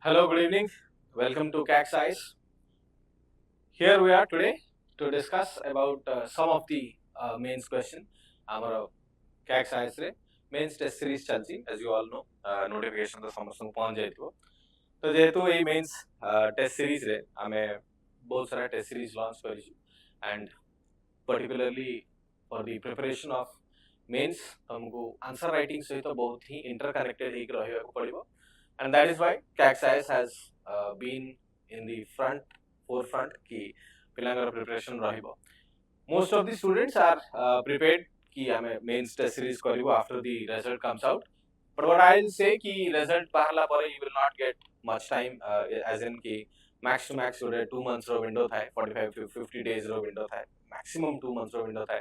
Hello, good evening. Welcome to CAC Size. Here we are today to discuss about some of the mains question. Our CAC Size रे mains test series चलची as you all know notification तो समस्त पहुंच जाइए तो जेहेतु ये mains test series रे हमें बहुत सारा test series launch करी and particularly for the preparation of mains हमको answer writing सहित तो बहुत ही interconnected ही रहिए को पड़िबो and that is why CAC Size has been in the forefront की पिलांगर preparation रहिबो. Most of the students are prepared कि हमें mains test series करिबो after the result comes out. But what I'll say कि result बाहरला पर you will not get much time as in कि max to max उड़े 2 months रो window था 45 to 50 days row window था maximum 2 months रो window था.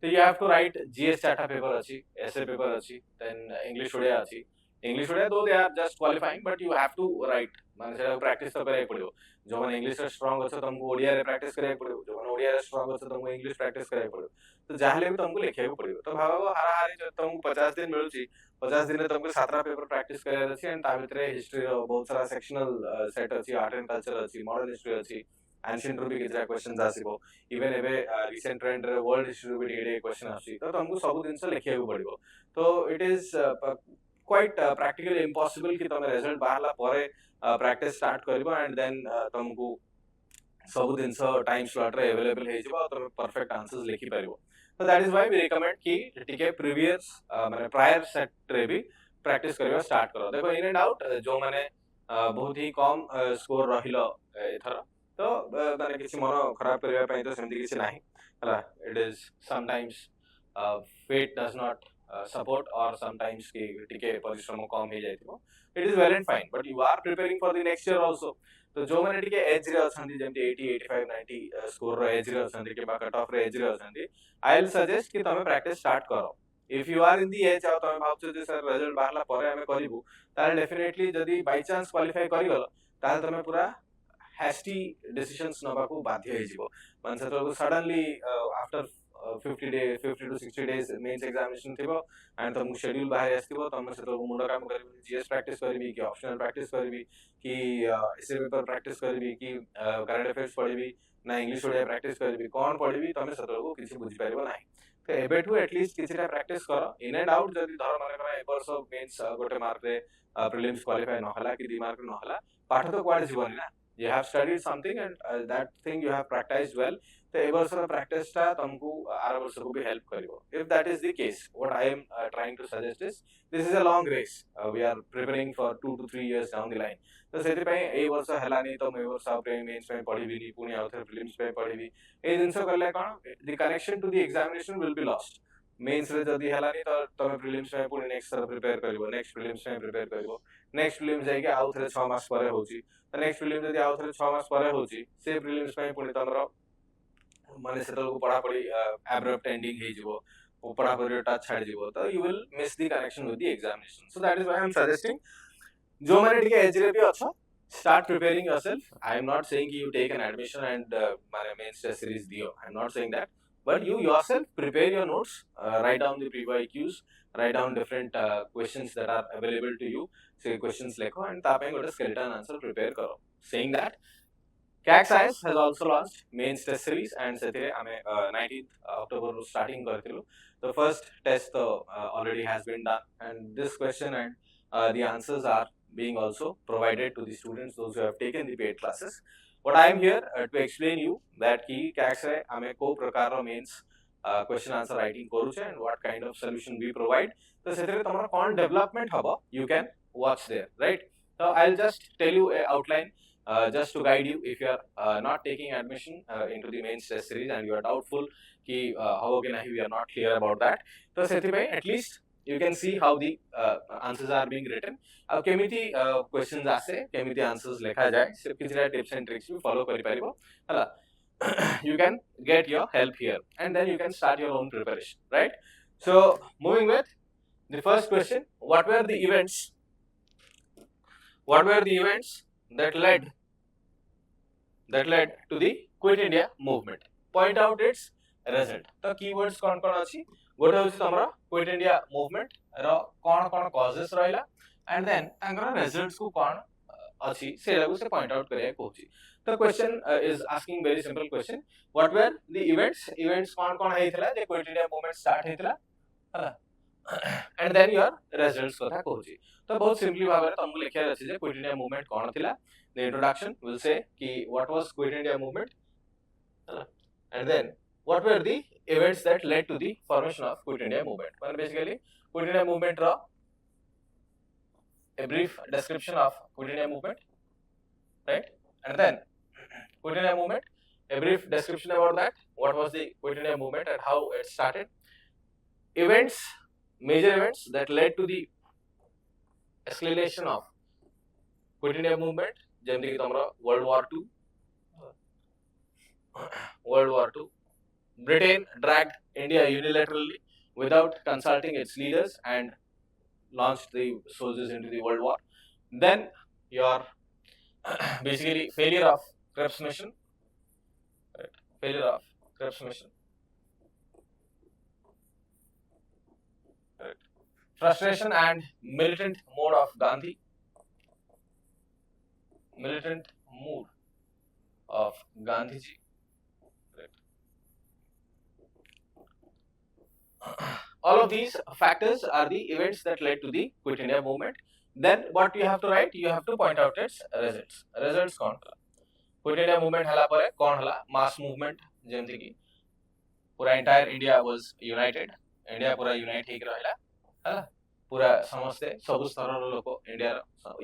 So you have to write GS data paper अच्छी, essay paper अच्छी, then English उड़े अच्छी. English उड़े though they are just qualifying but you have to write. माने सेटा practice तो करे पड़ियो. जो मन इंग्लिश रे स्ट्रांग अछि तुमको ओडिया रे प्रैक्टिस करे पड़ियो जो मन ओडिया रे स्ट्रांग अछि तुमको इंग्लिश प्रैक्टिस करे पड़ियो तो जाहले भी तुमको लिखे पड़ियो तो भाबो हाराहारी जो तुमको 50 दिन मिलुची 50 दिन रे तुमको 17 पेपर प्रैक्टिस करे अछि एंड ता भितरे हिस्ट्री रो बहुत सारा सेक्शनल सेट अछि आर्ट एंड कल्चर अछि मॉडर्न हिस्ट्री अछि एंशिएंट रू भी किछरा क्वेश्चंस आसीबो इवन एबे रिसेंट ट्रेंड रे वर्ल्ड हिस्ट्री रू भी ढेरे क्वेश्चन आसी तो तुमको सब दिन से लिखे पड़ियो तो it is quite practically impossible कि तुम रिजल्ट बाहरला परे प्रैक्टिस स्टार्ट करिबो एंड देन तुमको सब दिन टाइम स्लॉट रे अवेलेबल हे जिवो तुम परफेक्ट आंसर्स लिखि परिबो तो that is why we recommend कि टिके प्रीवियस माने प्रायर सेट रे भी प्रैक्टिस करिबा स्टार्ट करो देखो इन एंड आउट जो माने बहुत ही कम स्कोर रहिलो एथर तो माने किछि मन खराब करिबा पई तो सेमति किछि नाही हला it is sometimes fate does not support or sometimes ki टिके परिश्रम कम हे जाइथिबो it is well and fine but you are preparing for the next year also तो जो मैंने टिके एज रे अछंती जेमति 80 85 90 स्कोर रो एज रे अछंती के बा कट ऑफ रे एज रे अछंती आई विल सजेस्ट कि तमे प्रैक्टिस स्टार्ट करो if you are in the age आ तमे भाबछ जे सर रिजल्ट बाहरला परे हमें करिवु ताले डेफिनेटली जदी बाय चांस क्वालिफाई करि गलो ताले तमे पूरा हैस्टी डिसीजंस नबाकू बाध्य हे जिवो माने से suddenly after 50 to 60 days mains examination थिबो एंड तुमको शेड्यूल बाहर आस्तिबो तुम से तो मुंडा काम करबी जीएस प्रैक्टिस करबी कि ऑप्शनल प्रैक्टिस करबी कि एसे पेपर प्रैक्टिस करबी कि करंट अफेयर्स पढिबी ना इंग्लिश ओडिया प्रैक्टिस करबी कोन पढिबी तुम सेतको किछि बुझि पारिबो नाही तो एबेठू एटलीस्ट किछिटा प्रैक्टिस करो इन एंड आउट जदी धर माने करा ए वर्ष मेंस गोटे मार्क रे प्रीलिम्स क्वालिफाई न हला कि 2 मार्क न हला पाठ तो क्वाड जीवन ना you have studied something and that thing you have practiced well तो ए वर्ष practice टा तुमको आर वर्ष को भी help करिवो if that is the case what I am trying to suggest is this is a long race we are preparing for 2 to 3 years down the line तो सेति पय ए वर्ष हला नै तो ए वर्ष आपरे मेंस पे पढिबी नी पुनी आउथर प्रीलिम्स पे पढिबी ए जिंस करले कोन the connection to the examination will be lost mains रे जदी हला नै तो तमे प्रीलिम्स पे पुनी नेक्स्ट सर प्रिपेयर करिवो नेक्स्ट प्रीलिम्स पे प्रिपेयर करिवो नेक्स्ट प्रीलिम्स जाय के आउथर 6 मास परे होची नेक्स्ट प्रीलिम्स जदी आउथर 6 मास परे होची से प्रीलिम्स पे पुनी तमरो माने सेतलको पढ़ा पढ़ी एब्रप्ट एंडिंग हे जिवो ओ पढ़ा पढ़ी टच छाड़ जिवो तो you will miss the connection with the examination so that is why I am suggesting जो माने टिके एज रे भी अच्छा start preparing yourself I am not saying you take an admission and माने mains test series दियो I am not saying that but you yourself prepare your notes write down the pre-Qs write down different questions that are available to you say questions lekho and तापे गोटे skeleton answer prepare करो saying that CAC Science has also launched mains test series and setire ame 19th October starting kartilu. The first test already has been done and this question and the answers are being also provided to the students those who have taken the paid classes. What I am here to explain you that ki CAC se ame ko prakar ro mains question answer writing koruche and what kind of solution we provide. So setire tomar kon development habo you can watch there right. So I'll just tell you a outline just to guide you if you are not taking admission into the mains test series and you are doubtful ki how again we are not clear about that so sethipai at least you can see how the answers are being written अब केमिति questions आसे केमिति answers लिखा जाए सिर्फ किछरा tips and tricks भी follow करि परिबो हला you can get your help here and then you can start your own preparation right so moving with the first question what were the events that led to the Quit India movement. Point out its result. तो keywords कौन कौन अछि गोटे होछि तमरा Quit India movement रो कौन कौन causes रहिला and then तांकर results को कौन अछि सेरा को से पॉइंट आउट करिया कहूची तो question is asking very simple question what were the events कोन हेइतला जे क्विट इंडिया मूवमेंट स्टार्ट हेइतला हला एंड देन योर रिजल्ट्स कथा कहूची तो बहुत सिंपली भाबरे तुमको लिखिया अछि जे क्विट इंडिया मूवमेंट कोन थिला द इंट्रोडक्शन विल से कि what was quit India movement and then what were the events that led to the formation of Quit India movement. Well, basically Quit India movement raw a brief description of Quit India movement, right? And then Quit India movement, a brief description about that, what was the Quit India movement and how it started. Events, major events that led to the escalation of Quit India movement, ଯେମିତି କି ତମର World War II. Britain dragged India unilaterally without consulting its leaders and launched the soldiers into the World War. Then your basically failure of Krebs mission, right? Failure of Krebs mission, right? Frustration and militant mode of Gandhi, militant mood of Gandhiji. All of these factors are the events that led to the Quit India movement. Then what you have to write, you have to point out its results. Results कौन कला? Quit India movement हला पर कौन हला? Mass movement जेमती की पूरा entire India was united. India पूरा unite ही रहला, हला पूरा समझते सब स्तर लोग India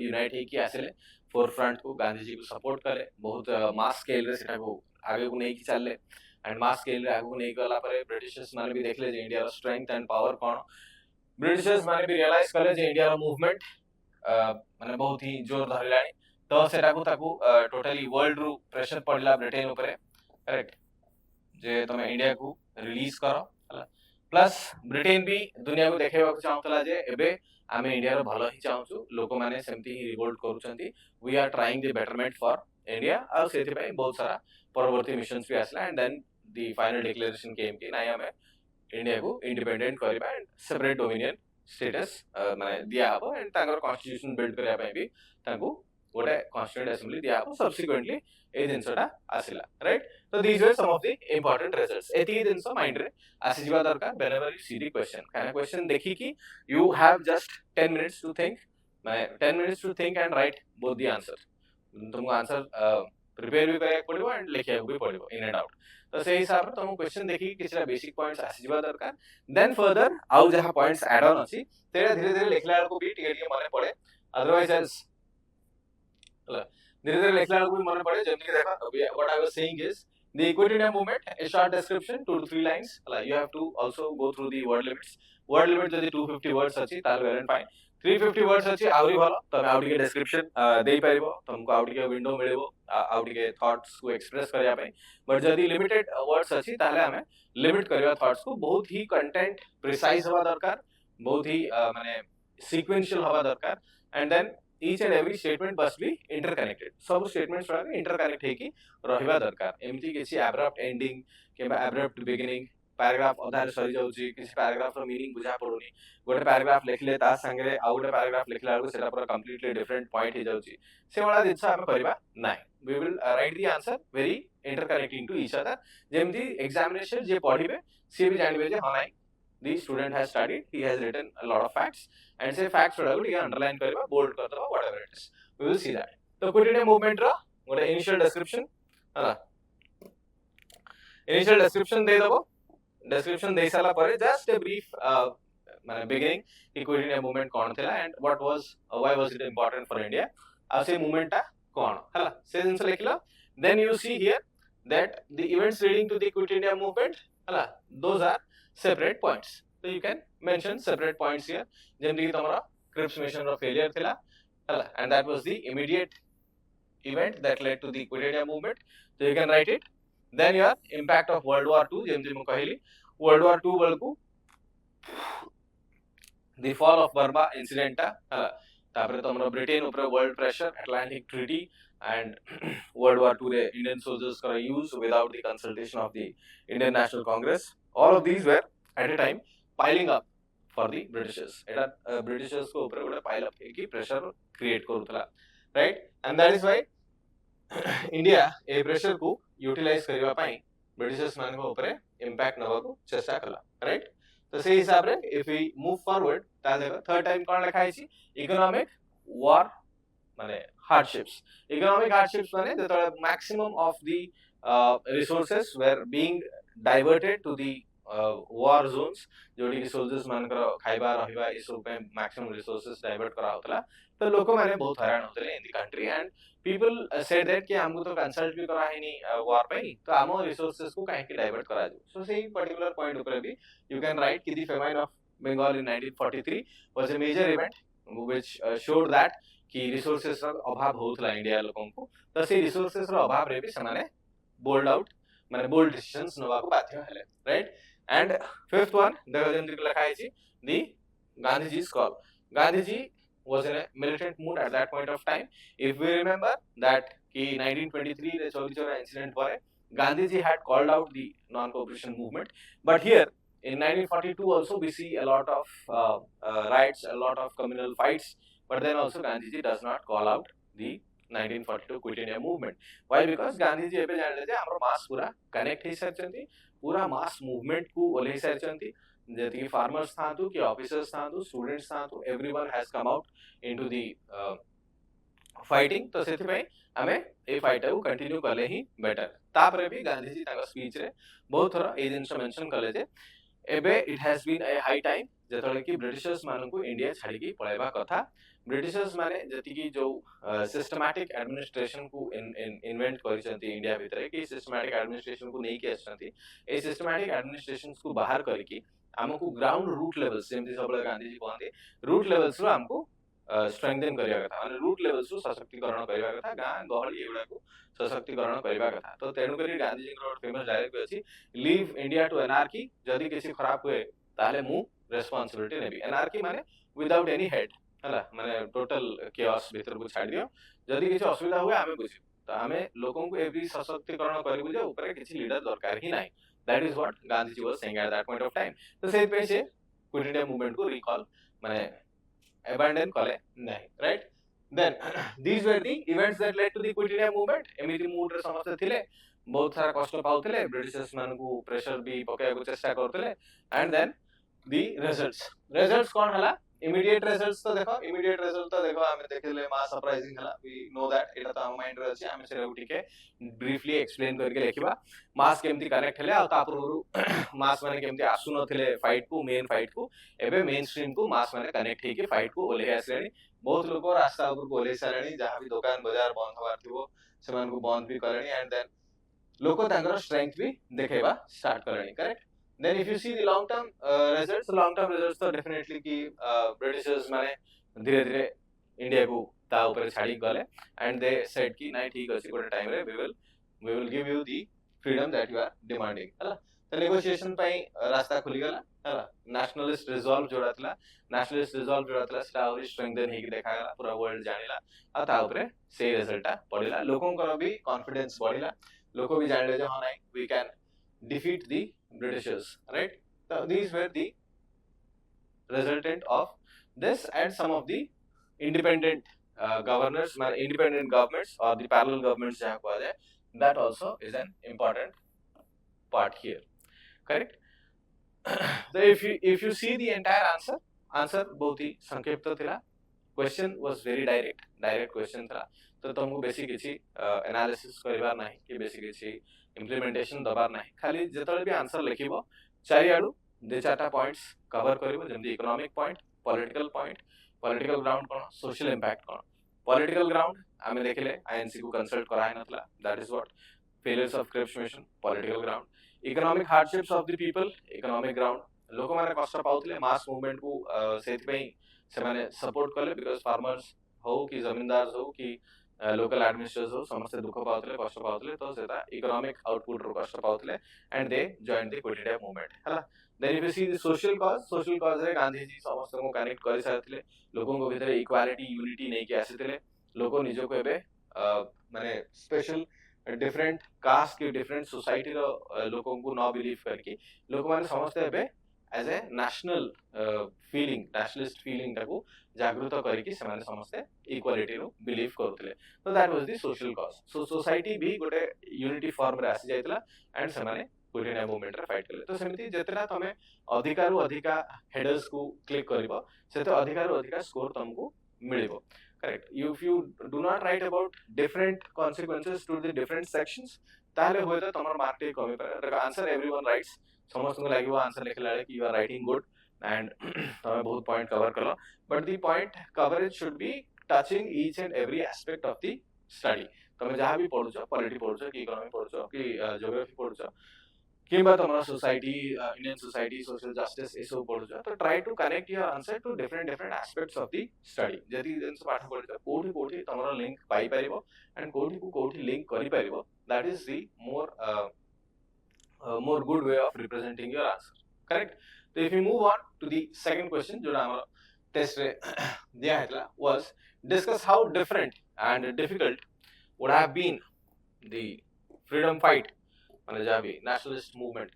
unite ही की आसे ले forefront को गांधी जी को support करे बहुत mass scale रे सेटा को आगे को नहीं की चल ले and mass scale रे आगु नहीं गला पर ब्रिटिशर्स माने भी देख ले जे इंडिया रो स्ट्रेंथ एंड पावर कोन ब्रिटिशर्स माने भी रियलाइज कले जे इंडिया रो मूवमेंट माने बहुत ही जोर धरिलानी तो सेटा को ताकू टोटली वर्ल्ड रू प्रेशर पड़ला ब्रिटेन ऊपर करेक्ट जे तमे इंडिया को रिलीज करो प्लस ब्रिटेन भी दुनिया को देखेबा को चाहतला जे एबे आमे इंडिया रो भलो ही चाहछु लोक माने सेमती ही रिवोल्ट करूछंती we are trying the betterment for India और सेति पई बहुत सारा परवर्ती मिशंस भी आसला and then the final declaration came कि नाया में इंडिया को इंडिपेंडेंट करिबा एंड सेपरेट डोमिनियन स्टेटस माने दिया हबो एंड तांगर कॉन्स्टिट्यूशन बिल्ड करिया पई भी तांको गोटे कॉन्स्टिट्यूएंट असेंबली दिया हबो सब्सिक्वेंटली ए दिनसटा आसिला राइट तो these were some of the important results एती दिनस माइंड रे आसी जिबा दरकार whenever you see the question काना क्वेश्चन देखि कि you have just 10 minutes to think माने 10 minutes to think and write both the answer तुमको आंसर प्रिपेयर भी करिया पड़िबो एंड लिखिया भी पड़िबो इन एंड आउट तो से हिसाब रे तुम क्वेश्चन देखि किछरा बेसिक पॉइंट्स आसी जिबा दरकार देन फर्दर आउ जहा पॉइंट्स ऐड ऑन अछि तेरा धीरे धीरे लिखला को भी टिके टिके माने पड़े अदरवाइज एल्स धीरे धीरे लिखला को भी माने पड़े जेमति देखा what I was saying is the Quit India movement a short description 2 to 3 lines you have to also go through the word limit जदि 250 words अछि ताल वेल एंड फाइन 350 वर्ड्स अछि आउरी भलो तमे आउटी के डिस्क्रिप्शन देई परिबो तुमको आउटी के विंडो मिलेबो आउटी के थॉट्स को एक्सप्रेस करिया पई बट जदी लिमिटेड वर्ड्स अछि ताले हमें लिमिट करिया थॉट्स को बहुत ही कंटेंट प्रिसाइज होवा दरकार बहुत ही माने सीक्वेंशियल होवा दरकार and then each and every statement must be interconnected सब स्टेटमेंट्स रा इंटरकनेक्ट हेकी रहबा दरकार एमती किछि एब्रप्ट एंडिंग केबा एब्रप्ट बिगिनिंग पैराग्राफ अधार सरी जाउची किसी पैराग्राफ रो मीनिंग बुझा पड़ोनी गोटे पैराग्राफ लिखले ता संगे आ गोटे पैराग्राफ लिखला को सेटा पर कंप्लीटली डिफरेंट पॉइंट हे जाउची से वाला दिनसा हम करबा नाही we will write the answer very interconnecting to each other जेमती एग्जामिनेशन जे पढिबे से भी जानबे जे हां नाही the student has studied he has written a lot of facts and say facts रो ये अंडरलाइन करबा बोल्ड कर दबा whatever it is we will see that तो क्विट इंडिया मूवमेंट रो गोटे इनिशियल डिस्क्रिप्शन हला इनिशियल डिस्क्रिप्शन दे दबो description दे साला पर just a brief माने beginning कि क्विट इंडिया मूवमेंट कोन थिला and what was why was it important for India आ से मूवमेंट ता कोन हला से जिंस लिखला then you see here that the events leading to the quit India movement हला those are separate points so you can mention separate points here जेमति कि तमरा Cripps mission रो failure थिला हला and that was the immediate event that led to the quit India movement so you can write it then your impact of World War II जेमति मु कहली World War II Balku the fall of Burma incident ता तापरे तमरा Britain ऊपर world pressure Atlantic Treaty and World War II रे Indian soldiers का use without the consultation of the Indian National Congress all of these were at a time piling up for the Britishers Etah Britishers को ऊपर गोटे pile up की pressure create करूतला right and that is why India ए pressure को utilize करबा पई Britishers मान को ऊपर इंपैक्ट नवा को चेष्टा कला राइट तो से हिसाब रे इफ वी मूव फॉरवर्ड ता देखो थर्ड टाइम कोन लिखा है इकोनॉमिक वॉर माने हार्डशिप्स इकोनॉमिक हार्डशिप्स माने the maximum of the resources were being diverted to the war zones जोडी कि सोल्जर्स मानकर खाइबा रहिबा इस रूप में मैक्सिमम रिसोर्सेस डाइवर्ट करा होतला तो लोक माने बहुत हैरान होतले in the country and people said that कि हमको तो कंसल्ट भी करा है नी वार पे तो आमो रिसोर्सेस को काहे कि डाइवर्ट करा जो सो सेही पर्टिकुलर पॉइंट ऊपर भी यू कैन राइट कि the famine of Bengal in 1943 was a major event which showed that कि रिसोर्सेस रो अभाव होतला इंडिया लोगन को तो से रिसोर्सेस रो अभाव रे भी समाने बोल्ड आउट माने बोल्ड डिसीजंस नवा को बाध्य हले राइट एंड फिफ्थ वन देखो जेंति लिखा है दी गांधीजी's call Gandhiji was in a militant mood at that point of time if we remember that ki 1923 रे चौरी incident पर Gandhiji had called out the non cooperation movement but here in 1942 also we see a lot of riots a lot of communal fights but then also Gandhiji does not call out the 1942 quit India movement why because Gandhiji एबे जानले जे हमरो मास पूरा connect हे सरचंती पूरा mass movement को ओले सरचंती जति कि farmers थांतु कि ऑफिसर्स थांतु स्टूडेंट्स थांतु everyone has come out into the fighting तो सेति पई हमें ए फाइट को कंटिन्यू करले ही बेटर तापरे भी गांधीजी ताका स्पीच रे बहुत थोड़ा ए जिनस मेंशन करले जे एबे it has been a high time जतले कि ब्रिटिशर्स मानन को इंडिया छाड़ी की पळेबा कथा ब्रिटिशर्स माने जति कि जो सिस्टमैटिक एडमिनिस्ट्रेशन को इन्वेंट करिसंती इंडिया भितर कि सिस्टमैटिक एडमिनिस्ट्रेशन को नै कि असंती ए सिस्टमैटिक एडमिनिस्ट्रेशंस को बाहर करके हमको ग्राउंड रूट लेवल्स जेमति सबले गांधीजी कहते रूट लेवल्स रो हमको स्ट्रेंथन करिया कथा माने रूट लेवल्स रो सशक्तिकरण करिया कथा गां गहली एगुडा को सशक्तिकरण करिया कथा तो तेनु करी गांधीजी रो फेमस डायलॉग अछि लीव इंडिया टू एनार्की जदी किसी खराब हुए ताले मु रिस्पांसिबिलिटी नेबी एनार्की माने विदाउट एनी हेड हला माने टोटल केओस भीतर को छाड़ दियो जदी किसी असुविधा हुए आमे बुझी तो आमे लोगन को एबी सशक्तिकरण करिबु जे ऊपर किसी लीडर दरकार ही नाही that is what Gandhiji was saying at that point of time तो से पे से क्विट इंडिया मूवमेंट को रिकॉल माने abandon कले नहीं right then these were the events that led to the quit india movement एमिति मूड रे समस्त थिले बहुत सारा कष्ट पाउथिले ब्रिटिशर्स मान को प्रेशर भी पकाय को चेष्टा करथिले एंड देन the results कोन हला immediate results तो देखो immediate result तो देखो हमें देखले मास सरप्राइजिंग हला we know that एटा तो माइंड रे अछि हमें से उठी के ब्रीफली एक्सप्लेन करके लेखिबा मास केमति कनेक्ट हले आ तापर मास माने केमति आसु नथिले फाइट को मेन फाइट को एबे मेन स्ट्रीम को मास माने कनेक्ट हे के फाइट को ओले आसलेनी बहुत लोग रास्ता ऊपर को ओले सालेनी जहां भी दुकान बाजार बंद होवार थिबो सेमान को बंद भी करेनी एंड देन लोको तांगर स्ट्रेंथ भी देखेबा स्टार्ट करेनी correct then if you see the long term results तो definitely कि ब्रिटिशर्स माने धीरे धीरे इंडिया को ता ऊपर छाड़ी गले and they said कि नहीं ठीक अछि गोटे टाइम रे we will give you the freedom that you are demanding हला तो नेगोशिएशन पई रास्ता खुली गला हला नेशनलिस्ट रिजॉल्व जोड़ातला सेटा और स्ट्रेंथन हे कि देखा गला पूरा वर्ल्ड जानिला आ ता ऊपर से रिजल्ट पड़िला लोगन को भी कॉन्फिडेंस बढ़िला लोको भी जानले जे हां नहीं we can defeat the Britishers, right? So these were the resultant of this and some of the independent independent governments or the parallel governments that also is an important part here, correct? So if you see the entire answer बहुत ही संक्षिप्त थिला question was very direct question था तो तुमको basic किसी analysis करबार नाही कि basic किसी इम्प्लीमेंटेशन दबार नाही खाली जेतले भी आंसर लिखिबो चारियाडू दे चारटा पॉइंट्स कवर करिवो जेमति इकोनॉमिक पॉइंट पॉलिटिकल ग्राउंड कोन सोशल इंपैक्ट कोन पॉलिटिकल ग्राउंड आमे देखले आईएनसी को कंसल्ट कराय नथला that is what failures of Cripps mission political ground economic hardships of the people economic ground लोक माने कष्ट पाउतले मास मूवमेंट को सेति पई से माने सपोर्ट करले बिकॉज़ फार्मर्स हो कि जमींदार हो कि लोकल एडमिनिस्ट्रेटर्स हो समस्त दुख पाउतले कष्ट पाउतले तो सेता इकोनॉमिक आउटपुट रो कष्ट पाउतले and they join the quit India movement हला then if you see the social cause रे गांधीजी समस्त को कनेक्ट करि सारथिले लोगन को भीतर इक्वालिटी यूनिटी नै कि आसिथिले लोको निजो को एबे माने स्पेशल डिफरेंट कास्ट के डिफरेंट सोसाइटी रो लोगन को न बिलीव करके लोक माने समस्त एबे as a national feeling nationalist feeling टाको जागृत करिकी सेमाने समस्ते इक्वालिटी रो बिलीव करूथिले तो that was the social cause so society भी गोटे यूनिटी फॉर्म रे आसी जायतला एंड सेमाने क्विट इंडिया मूवमेंट रे फाइट कले तो सेमिति जेतरा तमे अधिकारु अधिका हेडर्स को क्लिक करिवो सेते अधिकारु अधिका स्कोर तुमको मिलिबो correct if you do not write about different consequences to the different sections ताले होय तो तमर मार्क टे कमी पारे आंसर एवरीवन राइट्स समस्त को लागिवो आंसर लिखला कि you are writing good and तमे बहुत पॉइंट कवर कलो but the point coverage should be touching each and every aspect of the study तमे जहां भी पढुछो पॉलिटी पढुछो कि इकोनॉमी पढुछो कि ज्योग्राफी पढुछो किंबा तमरा society Indian society social justice ए सब पढुछो तो try to connect your answer to different different aspects of the study जति जिंस पाठ पढितो कोठी कोठी तमरा लिंक पाई परिबो एंड कोठी को कोठी लिंक करि परिबो that is the more good way of representing your answer correct so if we move on to the second question जोड़ा हमारा test रे दिया है तला was discuss how different and difficult would have been the freedom fight माने जहाँ भी nationalist movement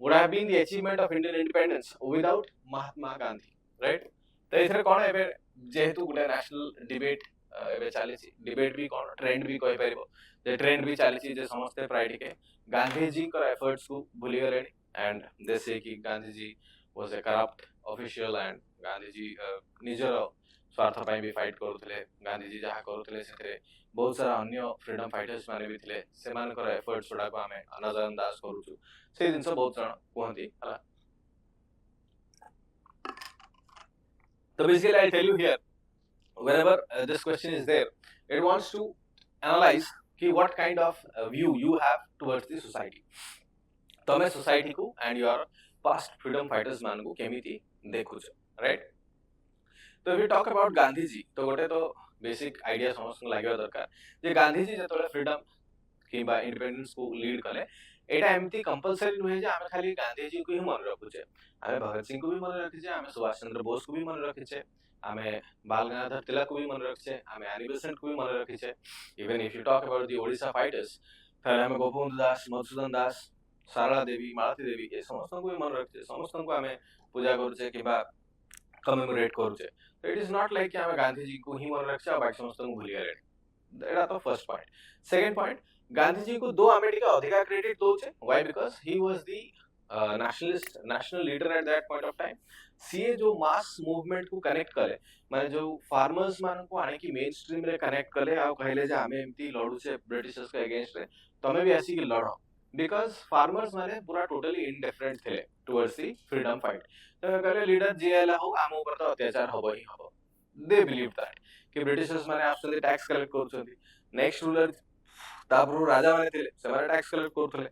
would have been the achievement of Indian independence without Mahatma Gandhi right तो इधर कौन है बे जेहेतु गुटे national debate एबे चालीसी डिबेट भी कोन ट्रेंड भी कहि परिबो जे ट्रेंड भी चालीसी जे समस्त प्राइड के गांधी जी कर एफर्ट्स को भूली गले एंड दे से कि Gandhi ji was a corrupt official and Gandhi ji निजर स्वार्थ पई भी फाइट करूथले गांधी जी जहा करूथले सेते बहुत सारा अन्य फ्रीडम फाइटर्स माने भी थिले से मान कर एफर्ट्स उडा को हमें नजरअंदाज करूछु से दिन से बहुत जण कहंती हला तो basically I tell you here whenever this question is there it wants to analyze ki what kind of view you have towards the society tame society को and your past freedom fighters मान को केमिति देखु छ right तो if we talk about Gandhi ji तो गोटे तो बेसिक आइडिया समस्त लागियो दरकार जे गांधी जी जतले फ्रीडम किबा इंडिपेंडेंस को लीड कले एटा एमती कंपलसरी नुहे जे आमे खाली गांधी जी को ही मन रखु छे आमे भगत सिंह को भी मन रखि छे आमे सुभाष चंद्र बोस को भी मन रखि छे आमे बाल गंगाधर तिलक को भी मन रखि छे आमे एनी बेसेंट को भी मन रखि छे even if you talk about the Odisha fighters ताले आमे गोपबंधु दास मधुसूदन दास सारला देवी मालती देवी ए समस्त को भी मन रखि छे समस्त को आमे पूजा करू छे किबा कमेमोरेट करू छे तो इट इज नॉट लाइक कि आमे गांधी जी को ही मन रखि छे बाकी समस्त को भूली गेले एटा तो first point second point Gandhi ji को दो आमे टिके अधिकार क्रेडिट दो छे why because he was the national leader at that point of time सीए जो मास मूवमेंट को कनेक्ट करे माने जो फार्मर्स मान को आने की मेन स्ट्रीम रे कनेक्ट करे आ कहले जे हमें एमती लड़ू छे ब्रिटिशर्स के अगेंस्ट रे तमे भी ऐसी की लड़ो बिकॉज़ फार्मर्स माने पूरा टोटली इनडिफरेंट थे टुवर्ड्स द फ्रीडम फाइट तो कहले लीडर जेएला हो आम ऊपर तो अत्याचार होबो ही होबो दे बिलीव दैट कि ब्रिटिशर्स माने आपसे टैक्स कलेक्ट करछथि नेक्स्ट रूलर तापरु राजा माने थिले से माने टैक्स कलेक्ट करथले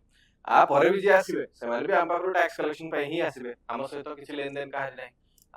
आ परे भी जे आसीबे से माने भी आम पाखरु टैक्स कलेक्शन पे ही आसीबे आम सहित किछि लेन देन काहे नै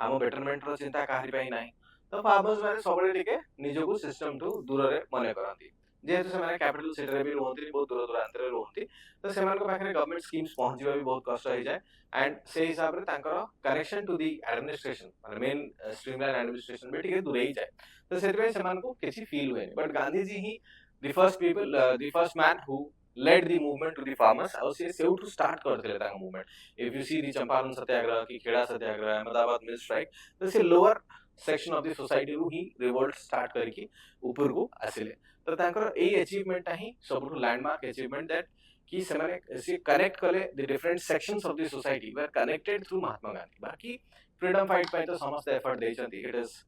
आम बेटरमेंट रो चिंता काहे पे नै तो फार्मर्स माने सबले टिके निजको सिस्टम टू दूर रे मने करंती जेहेतु से माने कैपिटल सिटी रे भी रहंती बहुत दूर दूर अंतर रे रहंती तो से मान को पाखरे गवर्नमेंट स्कीम्स पहुंचीबा भी बहुत कष्ट हो जाय एंड से हिसाब रे तांकर कनेक्शन टू द एडमिनिस्ट्रेशन माने मेन स्ट्रीमलाइन एडमिनिस्ट्रेशन भी टिके दूर ही जाय तो सेते से मान को किछि फील होय बट गांधी जी ही the first people the first man who led the movement to the farmers और से सेउ टू स्टार्ट करते तांग movement if you see the Champaran Satyagraha की खेड़ा सत्याग्रह अहमदाबाद मिल स्ट्राइक तो से lower section of the society रू ही रिवोल्ट स्टार्ट करके ऊपर को आसिले तो तांकर ए अचीवमेंट ही सबटू लैंडमार्क अचीवमेंट दैट कि से माने से कनेक्ट कले the different sections of the society were connected through Mahatma Gandhi बाकी फ्रीडम फाइट पे तो समस्त एफर्ट देई छथि इट इज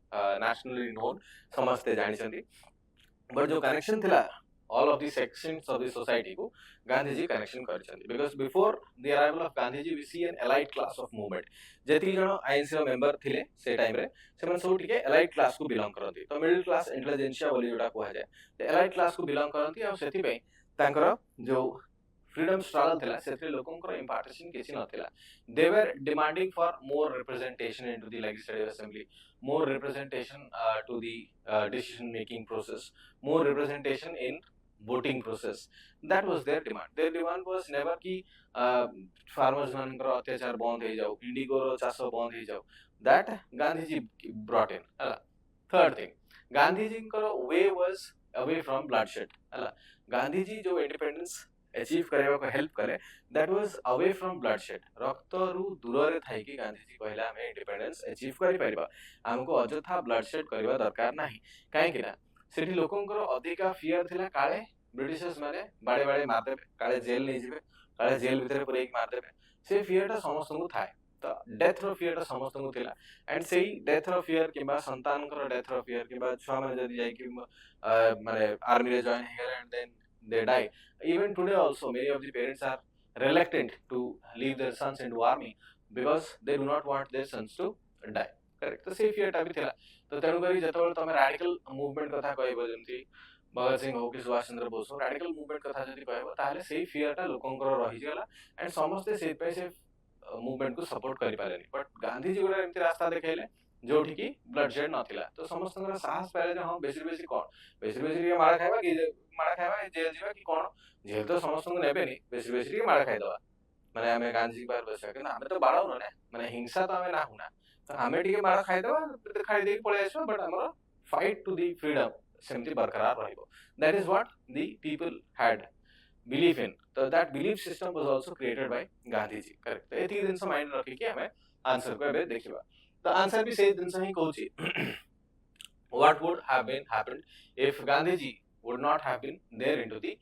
नेशनली नोन समस्त जानि छथि बट जो कनेक्शन थिला all of the sections of the society को गांधी जी कनेक्शन कर छथि because before the arrival of Gandhi ji we see an elite class of movement जति जण आईएनसी रो मेंबर थिले से टाइम रे सेमन सब टिके elite class को बिलोंग करथि तो मिडिल क्लास इंटेलिजेंसिया बोली जोटा को जाय तो elite class को बिलोंग करथि और सेति पे तांकर जो फ्रीडम स्ट्रगल थिला सेति लोकंकर इंपार्टेशन किछि नथिला they were demanding for more representation into the legislative assembly more representation to the decision making process more representation in voting process that was their demand was never ki farmers मानकर अत्याचार बंद हो जाओ इंडिगो रो चाष बंद हो जाओ that Gandhi ji brought in हला थर्ड थिंग गांधी जी का way was away from bloodshed हला गांधी जी जो इंडिपेंडेंस अचीव करबा को हेल्प कले that was away from bloodshed रक्त रु दूर रे थाई कि गांधीजी कहला हमें इंडिपेंडेंस अचीव करि परिबा हमको अजथा ब्लडशेड करबा दरकार नाही काहे कि ना सेठी लोकंकर अधिका फियर थिला काळे ब्रिटिशर्स माने बाडे बाडे मारते काळे जेल नै जिवे काळे जेल भितर पुरै मारते से फियरटा समस्तଙ୍କୁ थाए तो डेथ रो फियरटा समस्तଙ୍କୁ थिला एंड सेही डेथ रो फियर किबा संतानकर डेथ रो फियर किबा छुआ माने जदी जाई कि माने आर्मी रे जॉइन हे गेला and then they die. Even today also many of the parents are reluctant to leave their sons into army because they do not want their sons to die. Correct. तो safe fear भी थिला तो तेणु करी जतबेले तमे radical movement कथा कहबो जेमती भगत सिंह हो कि सुभाष चंद्र बोस हो रैडिकल मूवमेंट कथा जदी कहबो ताले सेही फियरटा लोकंकर रहि गेला एंड समस्त से पे से मूवमेंट को सपोर्ट करि पालेनी बट गांधी जी गोरा एमती रास्ता देखेले जोठी की ब्लडशेड नथिला तो समस्तଙ୍କର साहस पाले जे हां बेसी कोन बेसी के मार खाइबा कि मार खाइबा जेल जीवा कि कोन जेल तो समस्तଙ୍କୁ नेबेनी बेसी के मार खाइदवा माने हमें गांधी जी पर बसा कि हमें तो बाड़ाउ न माने हिंसा तो हमें ना हुना तो हमें टिके मार खाइदवा खाइ देई पळे आसो बट हमर फाइट टू द फ्रीडम सेमती बरकरार रहिबो that is what the people had belief in so that belief system was also created by Gandhi ji correct तो एथि दिन से माइंड रखि कि हमें आंसर को एबे देखिबा तो आंसर भी सही दिन से ही कहूची what would have been happened if Gandhi ji would not have been there into the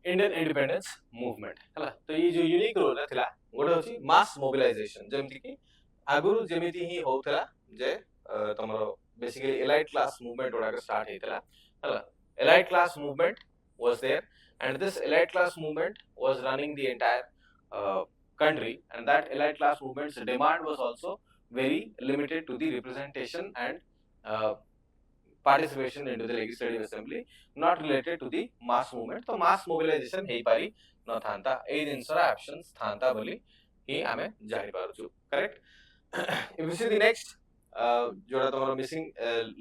Indian independence movement हला तो ये जो यूनिक रोल थिला गोटे होची मास मोबिलाइजेशन जेमति कि आगुरु जेमिति ही होउतला जे तमरो बेसिकली एलाइट क्लास मूवमेंट ओडा के स्टार्ट हेतला हला elite class movement was there and this elite class movement was running the entire country and that elite class movement's demand was also very limited to the representation and participation into the legislative assembly not related to the mass movement तो mass mobilization हेई पारी न थांता ए जिनसरा options थांता बोली ही हमें जानि पारुछु correct if you see the next जोड़ा तमरो missing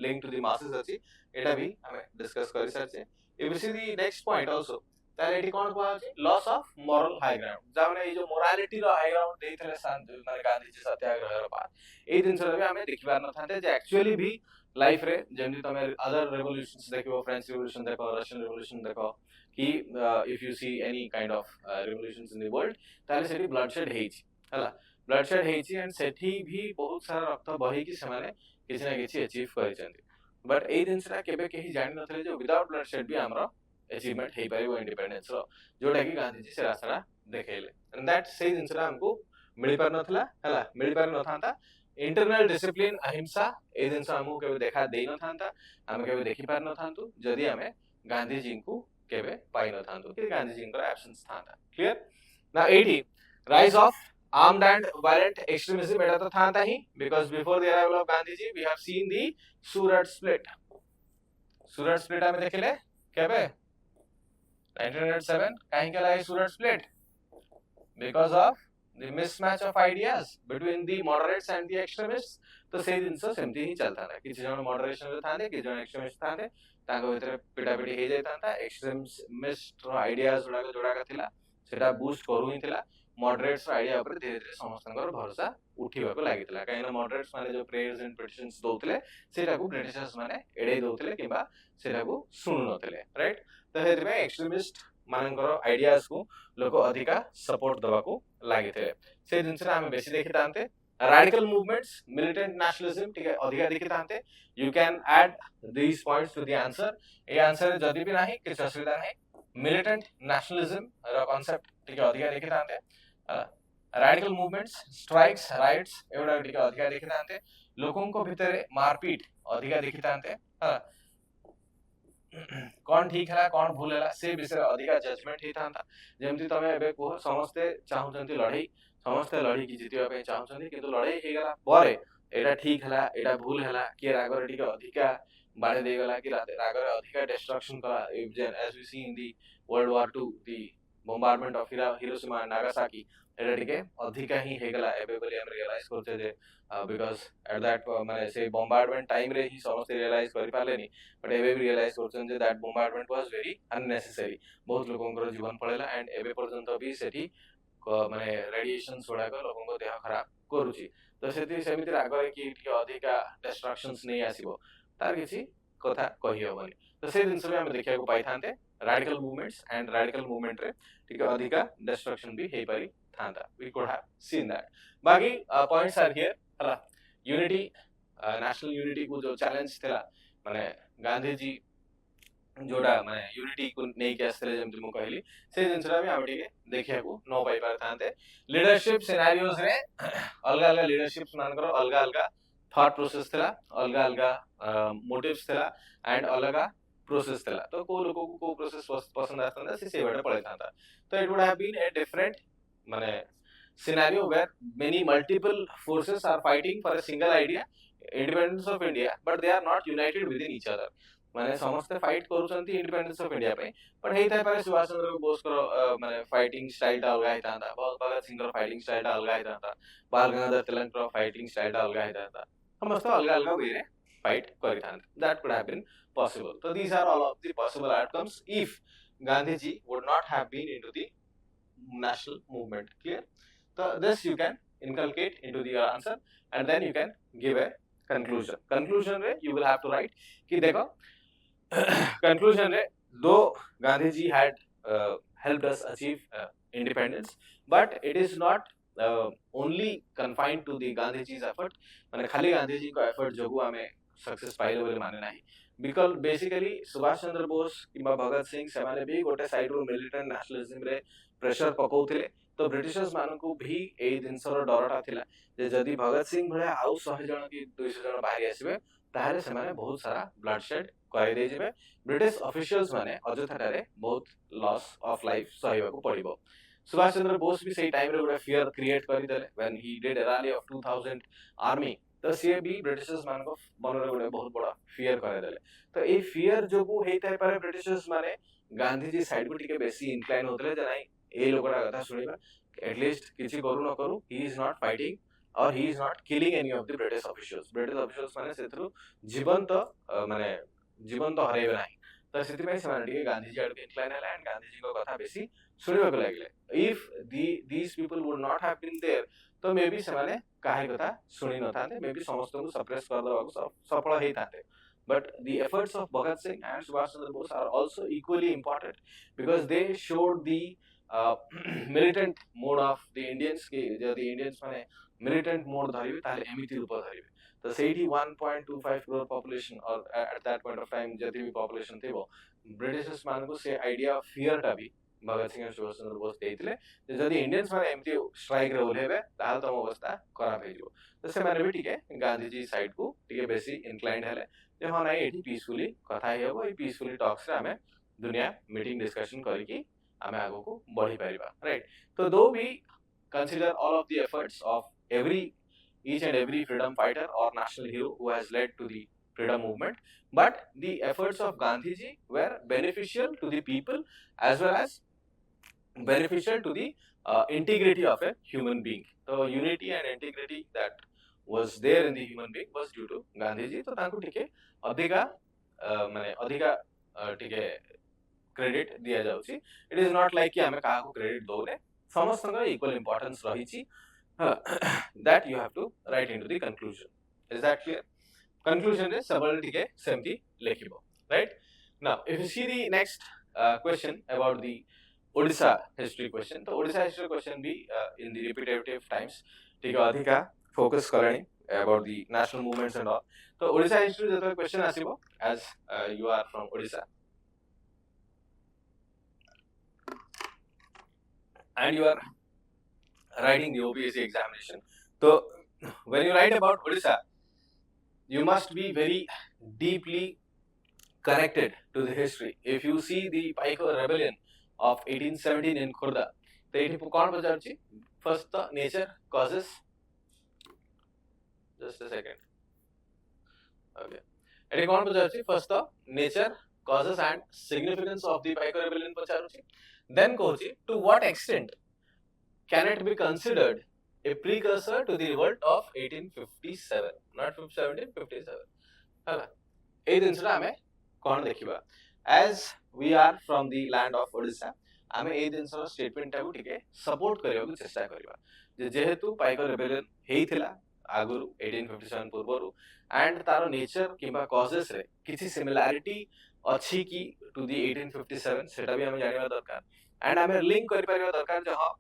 link to the masses अछि एटा भी हमें डिस्कस करि सारछे if you see the next point also ताले एटी कोन कोआ अछि loss of moral high ground जामने ए जो मोरालिटी रो हाई ग्राउंड देइथले शांत माने गांधी जी सत्याग्रह रो बात ए दिन सर भी हमें देखिबार न थाते जे एक्चुअली भी लाइफ रे जेमि तमे अदर रेवोल्यूशंस देखिबो फ्रेंच रेवोल्यूशन देखो रशियन रेवोल्यूशन देखो कि if you see any kind of revolutions in the world ताले सेठी ब्लडशेड हेछि हला ब्लडशेड हेछि एंड सेठी भी बहुत सारा रक्त बही कि से माने किछि ना किछि अचीव करिसेंती बट ए जिनसरा केबे केही जानि नथले जे विदाउट ब्लडशेड भी हमरो अचीवमेंट हेई पारिबो इंडिपेंडेंस रो जोटा कि गांधी जी से रास्ता देखेले एंड दैट से जिनसरा हमको मिली पार नथला हला मिली पार नथांता इंटरनल डिसिप्लिन अहिंसा ए जिनसा हमको केबे देखा देई नथांता हम केबे देखि पार नथांतु जदी हमें गांधी जी को केबे पाई नथांतु कि गांधी जी को एब्सेंस थांता clear now 80 rise of armed and violent extremism eta to thanta hi because before the arrival of Gandhi ji we have seen the Surat split ame dekhile kebe 1907 kahi kala hai Surat split because of the mismatch of ideas between the moderates and the extremists तो से दिन से सेमती ही चलता था किसी जन moderation रे थाने कि जन एक्सट्रीमिस्ट थाने ताको भितर पिटापिटी हे जायता था एक्सट्रीमिस्ट रो आइडियाज जोड़ा का थिला सेटा बूस्ट करू ही थिला मॉडरेट्स आइडिया ऊपर धीरे धीरे समस्तनकर भरोसा उठिबा को लागितला काइना मॉडरेट्स माने जो प्रेयर्स एंड पिटिशंस दोतले सेटा को ब्रिटिशर्स माने एडे दोतले किबा सेटा को सुनु नतले राइट तो हेतबे एक्सट्रीमिस्ट मानकर आइडियाज को लोक अधिका सपोर्ट दबा को लागिते से जिनसे हम बेसी देखि तांते radical movements militant nationalism ठीक है अधिका देखि तांते you can add these points to the answer A answer जदी भी नाही किछ असुविधा नाही militant nationalism रा कांसेप्ट ठीक है अधिका देखि तांते radical movements strikes riots एवडा ठीक है अधिका देखि तांते लोकों को भितरे मारपीट अधिका देखि तांते कौन ठीक है कौन भूल है से विषय अधिका जजमेंट ही था जेमती तमे एबे को समस्ते चाहुचंती लड़ाई समस्ते लड़ी की जितिबा पे चाहुचंती किंतु लड़ाई हे गला परे एटा ठीक हला एटा भूल हला के रागर ठीक अधिका बाड़े दे गला कि रागर अधिका डिस्ट्रक्शन कला as we see in the world war 2 the bombardment of Hiroshima and Nagasaki एटा ठीक अधिका ही हे गला एबे बोली हम रियलाइज करते जे because at that माने से bombardment time रे ही समस्ते realize करि पालेनी but एबे भी realize करछन J that bombardment was very unnecessary बहुत लोकंकर जीवन पळेला and एबे पर्यंत भी सेठी माने रेडिएशंस गुडा को लोकंको देह खराब करूची तो सेति सेमिति रागरे कि अधिका डिस्ट्रक्शंस नै आसीबो तार किछि कथा कहि होबनी तो से जिनस भी आम देखा पाई था radical movements and radical movement रे ठीक है अधिका destruction भी हे पारी था we could have seen that बाकी points are here हला unity national unity को जो challenge थिला माने गांधी जी जोड़ा माने यूनिटी को नहीं के आसरे जमति मु कहली से जिनसरा भी आमे ठीक देखिया को नो पाई पार थांते लीडरशिप सिनेरियोस रे अलगा अलगा लीडरशिप्स मान करो अलगा अलगा थॉट प्रोसेस थिला अलगा अलगा मोटिव्स थिला एंड अलगा प्रोसेस थिला तो को लोगों को प्रोसेस पसंद आथंदा से सेवडे पळे थांता तो it would have been a different माने scenario where many multiple forces are fighting for a single idea independence of India but they are not united within each other माने समस्ते फाइट करूछंती इंडिपेंडेंस ऑफ इंडिया पे पण हेई थाय पारे सुभाष चंद्र बोस को माने fighting style टा अलगा हितांता भगत सिंह रो फाइटिंग स्टाइल टा अलगा हितांता बाल गंगाधर तिलक रो फाइटिंग स्टाइल टा अलगा हितांता समस्त अलगा अलगा वे रे फाइट करितांते that could have been possible so these are all of the possible outcomes if Gandhi ji would not have been into the national movement clear so this you can inculcate into the answer and then you can give a conclusion रे you will have to write कि देखो conclusion रे though Gandhi ji had helped us achieve independence but it is not only confined to the Gandhi ji's effort माने खाली गांधी जी को effort जोगु हमें success पाइले बोले माने नाही बिकॉज बेसिकली सुभाष चंद्र बोस किंबा भगत सिंह सेमाने भी गोटे साइड रो मिलिटेंट नेशनलिज्म रे प्रेशर पकाउथिले तो ब्रिटिशर्स मानकू भी एई दिनसर डरटा थिला जे जदी भगत सिंह भले आउ 100 जण की 200 जण बाहरी आसीबे ताहाले सेमाने बहुत सारा ब्लड शेड करै दे जेबे ब्रिटिश ऑफिशियल्स माने अजथारे बहुत loss of life सहिबाकू पड़िबो Subhash Chandra Bose भी सही टाइम रे गोटे फियर क्रिएट करि देले when he did a rally of 2000 army तो सी भी ब्रिटिशर्स मान को मनरे गोटे बहुत बड़ा फियर करे देले तो ए फियर जोगु हेइताय पारे ब्रिटिशर्स माने गांधी जी साइड को टिके बेसी इंक्लाइन होतले जे नाही ए लोकड़ा कथा सुनिबा एटलीस्ट किछि करू न करू ही इज नॉट फाइटिंग और he is not killing any of the British officials माने सेथरु जीवन तो माने जीवन तो हरेबे नाही तो सेति में से माने गांधी जी आड इंक्लाइन हला एंड गांधी जी को कथा बेसी सुनिबा को लागले if these people would not have been there तो मे बी सेमाने काहे कथा सुनि न थाते मे बी समस्त को सप्रेस कर दबाको सफल हेइ थाते but the efforts of Bhagat Singh and Subhash Chandra Bose are also equally important because they showed the militant mode of the Indians के जब the Indians माने militant mode धरिबे ताले एमिति रूप धरिबे तो सेठी 1.25 crore population or at that point of time जति भी population थिबो ब्रिटिशर्स मानको से आइडिया ऑफ फियर टा भी भगत सिंह सुभाष चंद्र बोस देइतिले जदि इंडियंस माने एमती स्ट्राइक रे ओलेबे ताल तम अवस्था खराब हेजिबो तो से माने भी ठीक है गांधी जी साइड को ठीक है बेसी इंक्लाइंड हेले जे हां नाही एठी पीसफुली कथा हेबो ए पीसफुली टॉक्स रे हमें दुनिया मीटिंग डिस्कशन करिकि हमें आगो को बढ़ी परिबा राइट तो दो we consider all of the efforts of every each and every freedom fighter or national hero who has led to the freedom movement but the efforts of Gandhi ji were beneficial to the people as well as beneficial to the integrity of a human being so unity and integrity that was there in the human being was due to Gandhi ji तो तांको ठीक है अधिका माने अधिका ठीक है credit दिया जाउची इट इज नॉट लाइक कि हमें काहा को क्रेडिट दोले समस्त का इक्वल इंपोर्टेंस रहिची that you have to write into the conclusion is that clear conclusion is सबल ठीक है सेमती लेखिबो right now if you see the next question about the Odisha history question तो Odisha history question भी in the repetitive times ठीक है अधिका focus Karni about the national movements and all तो Odisha history जतो question आसीबो as you are from Odisha and you are writing the OPSC examination so when you write about Odisha you must be very deeply connected to the history if you see the Paiko rebellion of 1817 in Khurda तो एठी कोन पचारछि first the nature causes just a second okay एठी कोन पचारछि first the nature causes and significance of the Paiko rebellion पचारछि then कहछि to what extent can it be considered a precursor to the revolt of 1857 not 1757 hala ei dinsra ame kon dekhiba as we are from the land of Odisha ame ei dinsra statement ta ku tike support kariba ku chesta kariba je jehetu Paiko rebellion heithila aguru 1857 पूर्वरु and तारो nature किबा causes रे किछि similarity अच्छी की to the 1857 सेटा भी हमें जानिबा दरकार एंड हमें लिंक करि परिबा दरकार जे हां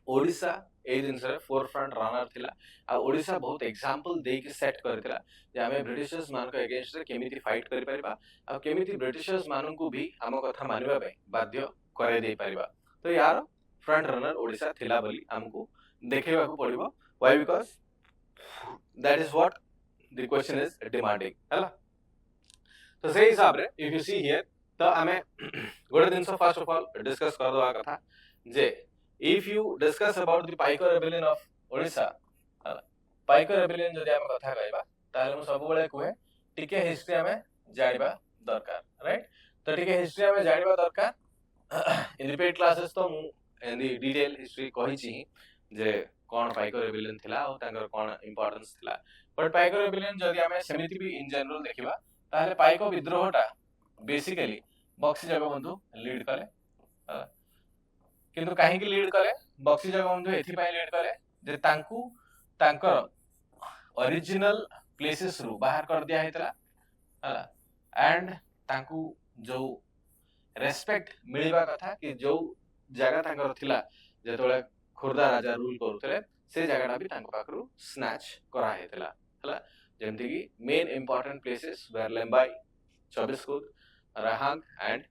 ओडिशा ए जिनस फोर फ्रंट रनर थिला आ ओडिशा बहुत एग्जांपल दे के सेट करथिला जे हमें ब्रिटिशर्स मान को अगेंस्ट रे केमिति फाइट करि परिबा आ केमिति ब्रिटिशर्स मानन को भी हम कथा मानिबा पे बाध्य करे दे परिबा तो यार फ्रंट रनर ओडिशा थिला बोली हमको देखेबा को पड़िबो why because that is what the question is demanding हला तो सही हिसाब रे इफ यू सी हियर तो हमें गोटे दिन फर्स्ट ऑफ ऑल डिस्कस कर दवा कथा जे if you discuss about the Paiko rebellion of Odisha Paiko rebellion जदि आमे कथा कहबा ताले मु सब बेले कहे टिके हिस्ट्री हमें जानिबा दरकार राइट तो टिके हिस्ट्री हमें जानिबा दरकार इन रिपीट क्लासेस तो मु इन दी डिटेल हिस्ट्री कहि छि जे कोन पाइको रेबेलियन थिला और तांकर कोन इंपोर्टेंस थिला बट पाइको रेबेलियन जदि हमें समिति भी इन जनरल देखिबा ताले पाइको विद्रोहटा बेसिकली बक्सी जगबंधु लीड करे किंतु काहे की लीड करे बक्सी जगबंधु एथि पाई लीड करे जे तांकू तांकर ओरिजिनल प्लेसेस रु बाहर कर दिया हेतला हला एंड तांकू जो रेस्पेक्ट मिलबा कथा कि जो जगह तांकर थिला जेतोले खुर्दा राजा रूल करूतले से जगहटा भी तांको पाखरु स्नैच करा हेतला हला जेमति कि मेन इंपोर्टेंट प्लेसेस वेयर लेम्बाई चौबिसकुद राहांग एंड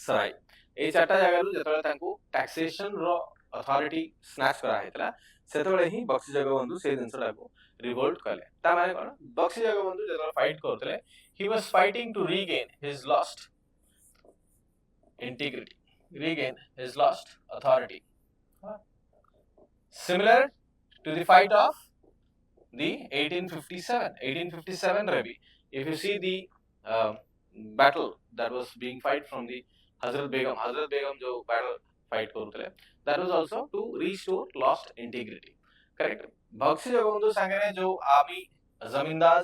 सराय ए चारटा जगह रु जेतोले तांको टैक्सेशन रो अथॉरिटी स्नैच करा हेतला सेतोले ही बक्सी जगबंधु से जिनसटा को रिवोल्ट कले ता माने कोन बक्सी जगबंधु जेतोले फाइट करतले he was fighting to regain his lost integrity regain his lost authority similar to the fight of the 1857 Rabi if you see the battle that was being fight from the Hazrat Begum jo battle fight करतले that was also to restore lost integrity correct Bakshi Jagabandhu संगे जो army जमींदार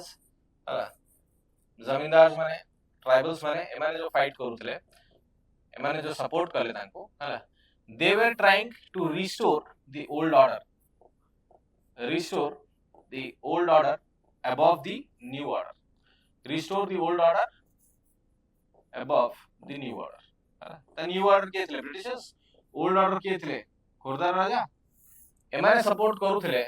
माने tribals माने एमाने जो fight करतले एमाने जो सपोर्ट करले तांको हला they were trying to restore the old order above the new order restore the old order above the new order हला त न्यू ऑर्डर के थले ब्रिटिशर्स ओल्ड ऑर्डर के थले खुरदार राजा एमाने सपोर्ट करूथले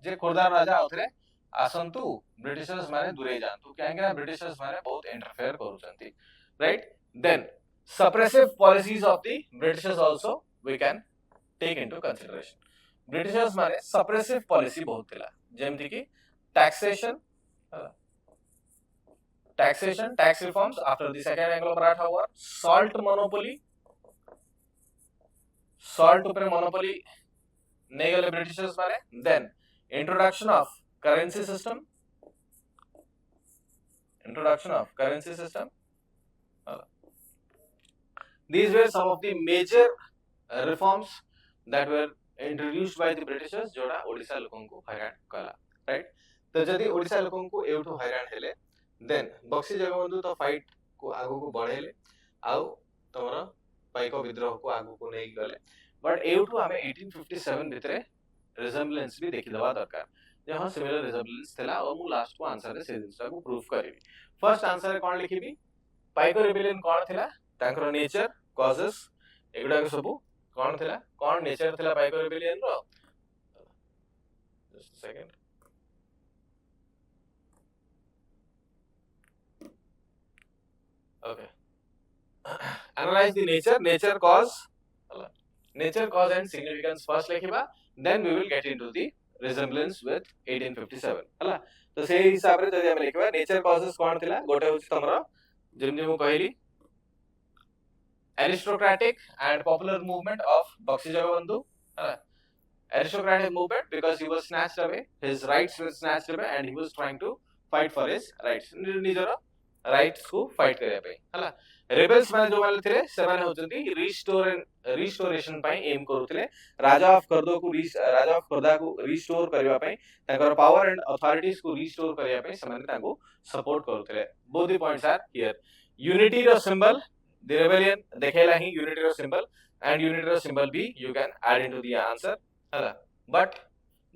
जे खुरदार राजा होथले आसंतु ब्रिटिशर्स माने दूरे जानतु काहेकि ब्रिटिशर्स माने बहुत इंटरफेयर करूचंती right then suppressive policies of the Britishers also we can take into consideration. Britishers माने suppressive policy बहुत थिला जेमति कि taxation tax reforms after the second Anglo-Maratha war salt ଉପରେ monopoly नै गले Britishers माने then introduction of currency system These were some of the major reforms that were introduced by the Britishers जोड़ा ओडिशा लोगों को हैरान कला राइट तो जदी ओडिशा लोगों को एउठो हैरान हेले देन बक्सी जगबंधु तो फाइट को आगु को बढ़ेले आउ तमरा पाइको विद्रोह को आगु को नै गले बट एउठो हमें 1857 भितरे रिजेम्बलेंस भी देखि दवा दरकार जहां सिमिलर रिजेम्बलेंस थला और मु लास्ट को आंसर रे से जिनसा को प्रूफ करिवि फर्स्ट आंसर रे कोन लिखिबी पाइको रिबेलियन कोन थिला तांकर नेचर कॉजेस एगुडा के सब कोन थिला कोन नेचर थिला पाइको रिबेलियन रो just a second okay analyze the nature cause and significance first लिखिबा then we will get into the resemblance with 1857 हला तो से हिसाब रे जदी हम लिखबा नेचर कॉजेस कोन थिला गोटे होछि तमरा जेमि मु कहली aristocratic and popular movement of Bakshi Jagabandhu. Aristocratic movement because he was snatched away, his rights were snatched away and he was trying to fight for his rights. निजरा rights को fight करे पे हला rebels माने जो वाले थे से माने होचंती restoration पाई aim करूतले राजा ऑफ खुर्दा को restore करबा पाई ताकर power and authorities को restore करबा पाई समाने ताको support करूतले both the points are here unity row symbol the rebellion देखेला ही unity row symbol and unity row symbol भी you can add into the answer हला but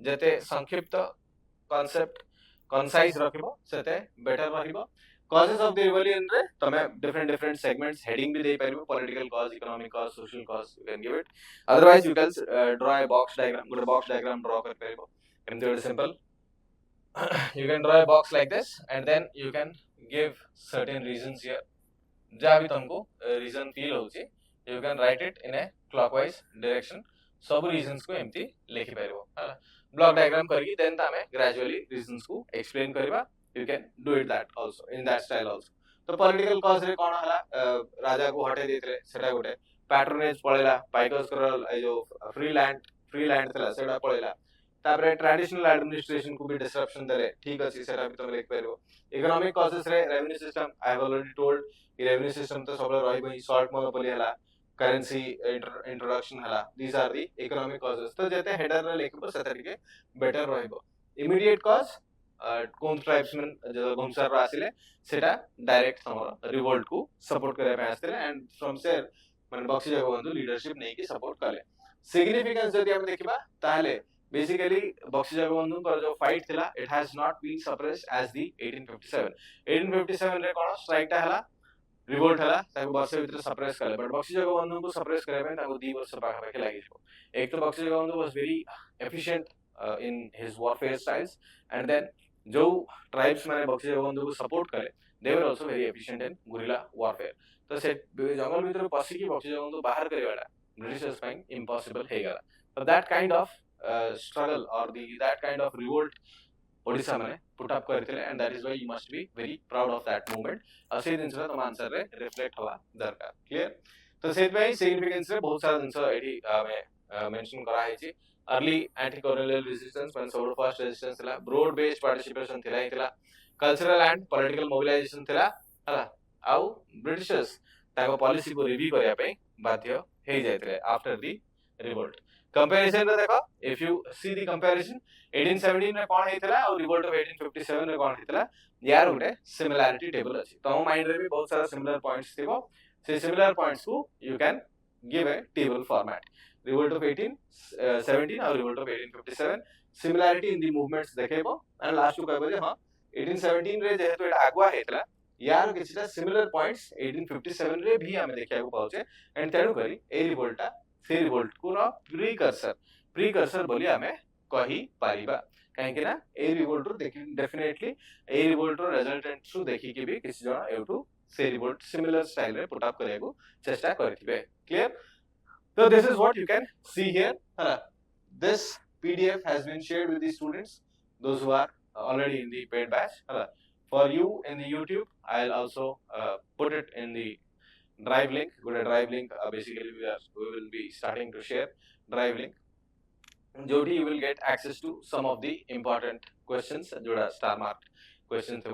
जते संक्षिप्त concept concise रखिबो सेते better रहिबो causes of the rebellion रे तमे different segments heading भी दे पारिबो political cause, economic cause, social cause, you can give it. Otherwise you can draw a box diagram, good box diagram draw कर पारिबो. एमती simple. You can draw a box like this and then you can give certain reasons here. जहाँ भी तुमको reason feel होची, you can write it in a clockwise direction. सब reasons को एमती लिखि पारिबो. हला block diagram करके then तमे gradually reasons को explain करिबा. You can do it that also in that style also. तो political cause रे कोन हला राजा को हटे देतरे सेटा गोटे patronage पळेला पाइकर्स करल ए जो free land थला सेटा पळेला तापरे ट्रेडिशनल एडमिनिस्ट्रेशन को भी डिसरप्शन देले ठीक अछि सेटा भी तमे लिख पारिबो. इकोनॉमिक कॉजेस रे revenue system I have already told कि रेवेन्यू सिस्टम तो सबले रहिबो ही सॉल्ट मोनोपोली हला करेंसी इंट्रोडक्शन हला these are the economic causes. तो जेते हेडर रे लिखबो सेतरिके बेटर रहिबो. इमीडिएट कॉज कोन ट्राइब्समैन जो घुमसर आसिले सेटा डायरेक्ट हमर रिवोल्ट को सपोर्ट करे पे आस्ते एंड फ्रॉम सेयर माने बक्सी जगबंधु लीडरशिप नै कि सपोर्ट कले. सिग्निफिकेंस जदि हम देखिबा ताले basically बक्सी जगबंधु कर जो फाइट थिला it has not been suppressed as the 1857. 1857 रे कोन स्ट्राइक ता हला रिवोल्ट हला ताको वर्ष भीतर सप्रेस कले बट बक्सी जगबंधु को सप्रेस करे पे ताको 2 वर्ष पाखा पाखी लागि छो. एक तो Bakshi Jagabandhu was very efficient in his warfare styles and then जो ट्राइब्स माने बक्सी जगबंधु को सपोर्ट करे they were also very efficient in guerrilla warfare. तो से जंगल भीतर पसी की बक्सी जगबंधु बाहर करेवाडा ब्रिटिशर्स ପାଇଁ impossible हे गला. So that kind of struggle or that kind of revolt Odisha माने put up करथिले and that is why you must be very proud of that movement. असे दिनसरा तम आंसर रे रिफ्लेक्ट हवा दरकार. क्लियर. तो सेत भाई सिग्निफिकेंस रे बहुत सारा दिनस एठी में मेंशन करा है छी. Early anti colonial resistance when सबरो फर्स्ट रेजिस्टेंस थिला ब्रॉड बेस्ड पार्टिसिपेशन थिला कल्चरल एंड पॉलिटिकल मोबिलाइजेशन थिला हला आउ ब्रिटिशर्स ताको पॉलिसी को रिव्यू करिया पे बाध्य हे जायतले आफ्टर दी रिवोल्ट. कंपैरिजन रे देखो if you see the comparison 1817 रे कोन हेतला और रिवोल्ट ऑफ 1857 रे कोन हेतला यार गुटे सिमिलरिटी टेबल अछि. तम माइंड रे भी बहुत सारा सिमिलर पॉइंट्स थिबो. से सिमिलर पॉइंट्स को you can give a table format. Revolt of 1817 और revolt of 1857 similarity in the movements देखेबो एंड लास्ट को कहबो जे हां 1817 रे जेहेतु एटा आगुआ हेतला यार किछटा सिमिलर पॉइंट्स 1857 रे भी हमें देखिया को पाउचे एंड तेनु करी ए रिवोल्टा से रिवोल्ट को प्रीकर्सर बोली हमें कही पारिबा. काहे कि ना ए रिवोल्ट रो देखि डेफिनेटली ए रिवोल्ट रो रिजल्टेंट सु देखि कि भी किसी जण एटू से रिवोल्ट सिमिलर स्टाइल रे पुट अप करे को चेष्टा करथिबे. Clear. So this is what you can see here. This PDF has been shared with the students, those who are already in the paid batch. For you in the YouTube, I'll also put it in the drive link. Go to drive link. Basically, we will be starting to share drive link. Jodi, you will get access to some of the important questions. Joda star marked questions.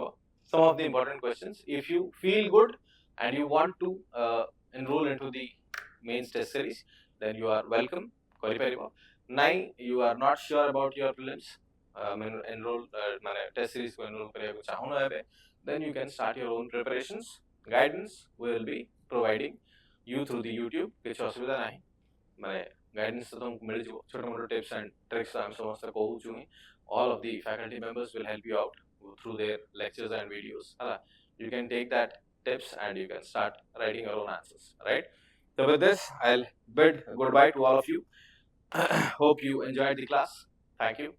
Some of the important questions. If you feel good and you want to enroll into the mains test series, then you are welcome. Now you are not sure about your prelims, enroll test series को enroll करेगा चाहूँ ना then you can start your own preparations. Guidance we will be providing you through the YouTube. कुछ असुविधा नहीं. मैंने guidance तो तुमको मिल जाओ. छोटे-मोटे tips and tricks हम समझते कहूँ चुनी. All of the faculty members will help you out through their lectures and videos. You can take that tips and you can start writing your own answers. Right? So with this, I'll bid goodbye to all of you. Hope you enjoyed the class. Thank you.